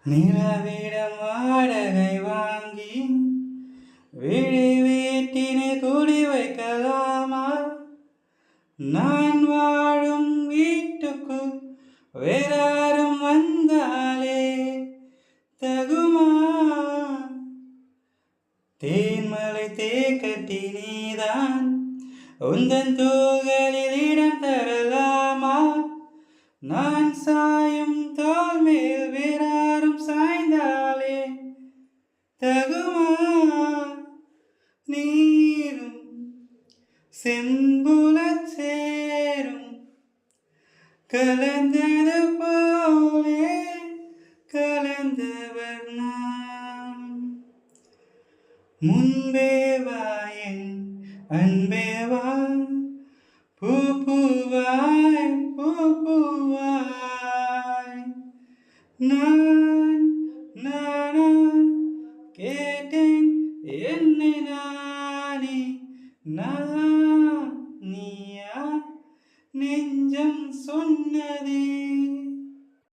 நிலவிடம் வாடகை வாங்கி விழி வீட்டினை குடி வைக்கலாமா? நான் வாழும் வீட்டுக்குள் வேறாரும் வந்தாலே தகுமா? தேன்மலை தேக்கட்டி நீதான் உந்தன் தோள்களில் இடம் தரலாமா? நான் சாயும் தோள் மேல் வேறாரும் சாய்ந்தாலே தகுமா? நீரும் செம்புலச் சேரும் கலந்தது போலே கலந்தவர் நாம். முன்பே வா என் அன்பே வா, பூ பூவாய் பூ பூவாய். நான் நானா கேட்டேன் என்னை நானே, நான் நீயா நெஞ்சம் சொன்னதே.